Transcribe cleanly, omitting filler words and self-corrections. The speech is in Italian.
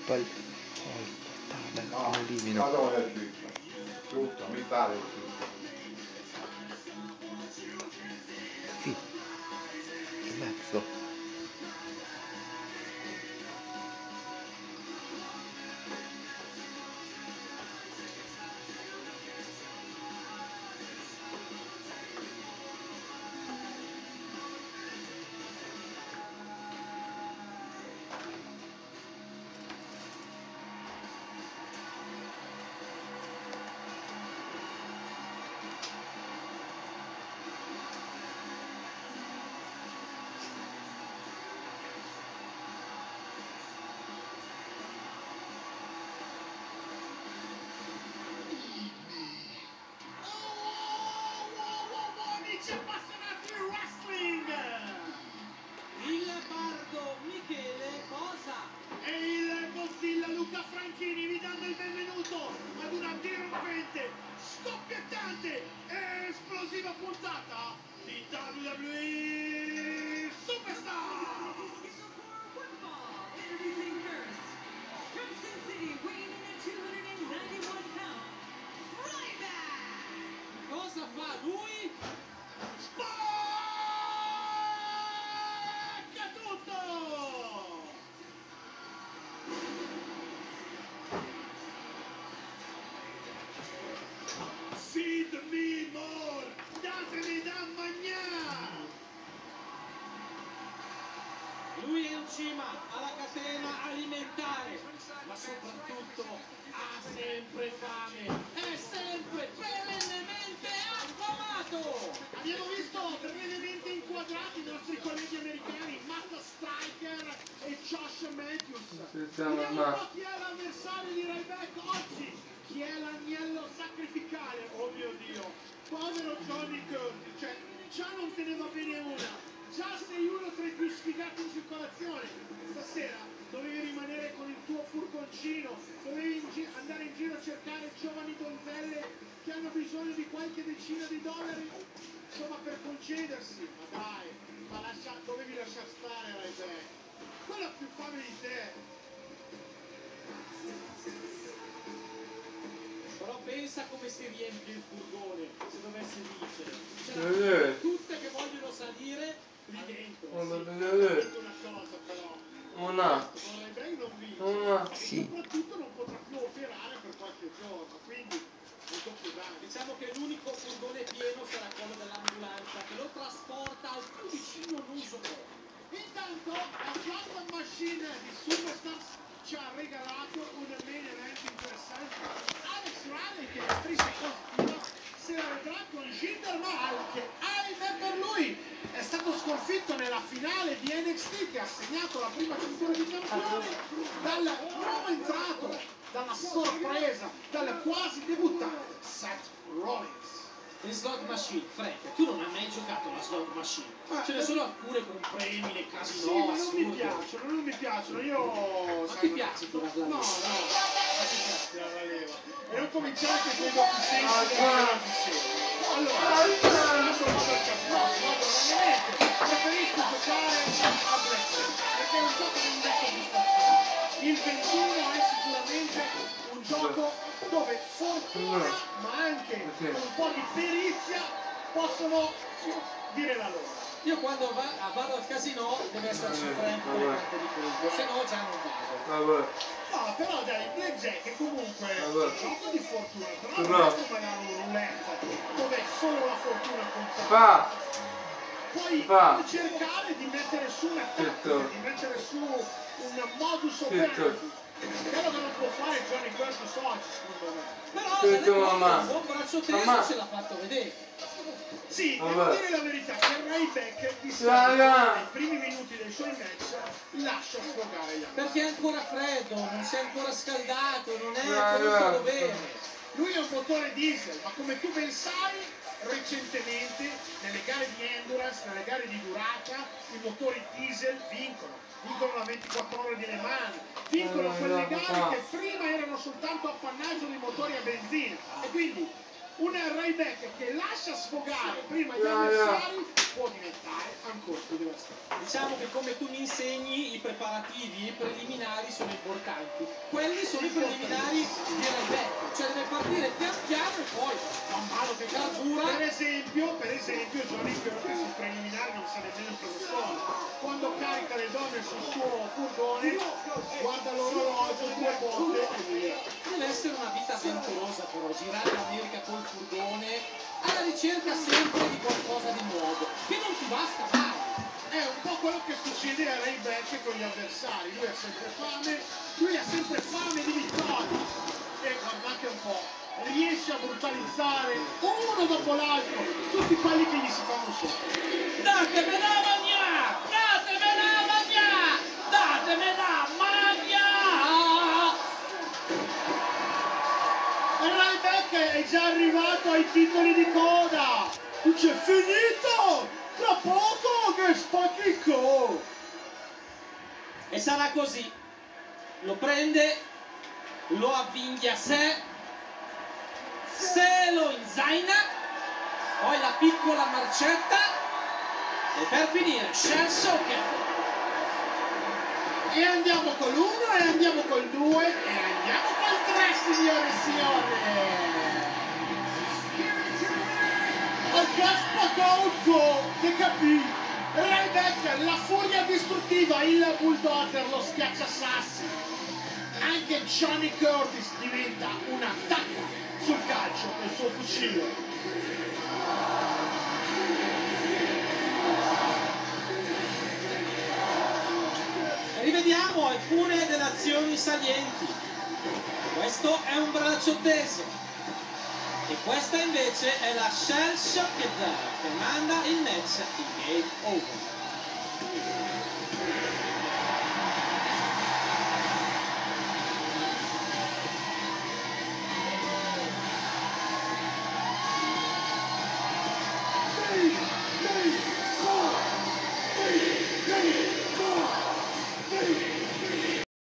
Poi elimino. Madonna è giusto, mi pare. Sì, in mezzo. Appassionati di wrestling, il bardo Michele Bosa e il Godzilla Luca Franchini vi danno il benvenuto ad una dirompente, scoppiettante e esplosiva puntata di WWE Superstar. Cosa fa lui? Spacca tutto! Feed me more! Datemi da mangiare! Lui è in cima alla catena alimentare, ma soprattutto ha sempre fame, è sempre perennemente affamato! Abbiamo visto brevemente inquadrati i nostri colleghi americani, Matt Striker e Josh Matthews. Vediamo un po' chi è l'avversario di Ryback oggi, chi è l'agnello sacrificale, oh mio Dio, povero Johnny Curtis, cioè già non te ne va bene una. Già sei uno tra i più sfigati in circolazione. Stasera dovevi rimanere con il tuo furgoncino, dovevi andare in giro a cercare giovani donzelle che hanno bisogno di qualche decina di dollari, insomma, per concedersi. Ma dai, dovevi lasciar stare Ryback. Quello ha più fame di te. Però pensa come si riempie il furgone se dovesse vincere. C'è tutte che vogliono salire lì dentro. Sì. Una cosa però. Una. Ryback non vince. Una. E Sì. soprattutto non potrà più operare per qualche giorno. Quindi il doppio danno. Diciamo che l'unico furgone pieno sarà quello dell'ambulanza che lo trasporta al più vicino nosocomio. Intanto la Slot Machine di Superstars ci ha regalato un main event interessante. Alex Riley che striscia positiva se la vedrà con Jinder Mahal che ahimè per lui è stato sconfitto nella finale di NXT che ha segnato la prima cintura di campione dal nuovo entrato, dalla sorpresa, dal quasi debuttante Seth Rollins. Le slot machine, Frank, tu non hai mai giocato alla slot machine? Ce ne sono alcune con premi, le casino. Sì, ma non mi piacciono, io... Ma ti piace tirare la leva? No, non ti piace tirare la leva. E non cominciare che poi dopo sensi allora, io sono per casino, veramente, preferisco giocare a Blackjack, perché è un gioco di inizio soddisfazione. Il 21 è sicuramente un gioco dove fortuna, ma anche con un po' di perizia, possono dire la loro. Io quando vado al casino deve esserci Frank con le carte di quello, se no già non vado. No, però dai, Blackjack è comunque un gioco di fortuna, però non è come la roulette, dove solo la fortuna conta. Puoi cercare di mettere su una tattica, di mettere su un modus operandi. Quello che non può fare Johnny Curtis oggi, secondo me. Però un buon braccio teso ce l'ha fatto vedere. Sì, devo dire la verità, che Ryback di solito nei primi minuti dei suoi match lascia sfogare gli altri. Perché è ancora freddo, non si è ancora scaldato, non è ancora dovere. Lui è un motore diesel, ma come tu ben sai, recentemente nelle gare di endurance, nelle gare di durata, i motori diesel vincono la 24 ore di Le Mans, vincono quelle gare che prima erano soltanto appannaggio dei motori a benzina. E quindi Un Ryback che lascia sfogare prima gli avversari può diventare ancora più devastante. Diciamo che come tu mi insegni, i preparativi, i preliminari sono importanti. Quelli sono i preliminari di Ryback, cioè deve partire pian piano e poi man mano che carbura. Per esempio Johnny Curtis i preliminari non sa nemmeno cosa sono. Quando carica le donne sul suo furgone, guarda l'orologio, 2 volte e via. Deve essere una vita avventurosa però, girare l'America col furgone alla ricerca sempre di qualcosa di nuovo, che non ti basta mai. È un po' quello che succede a Ryback con gli avversari, lui ha sempre fame di vittoria e guardate un po', riesce a brutalizzare uno dopo l'altro tutti quelli che gli si fanno sotto. Datemela magna! Datemela magna! Datemela magna! Ryback è già arrivato ai titoli di coda! C'è finito! Tra poco che spacchicco! E sarà così. Lo prende, lo avvinghia a sé, se lo inzaina, poi la piccola marcetta e per finire Shell Shocker. E andiamo con l'1 e andiamo col 2 e andiamo col 3, signore e signore. Gaspacolco, che capì? Ryback, la furia distruttiva, il bulldozer, lo schiacciasassi. Anche Johnny Curtis diventa una tacca sul calcio del suo fucile. Rivediamo alcune delle azioni salienti. Questo è un braccio teso. E questa invece è la Shell Shocked che manda il match in game over.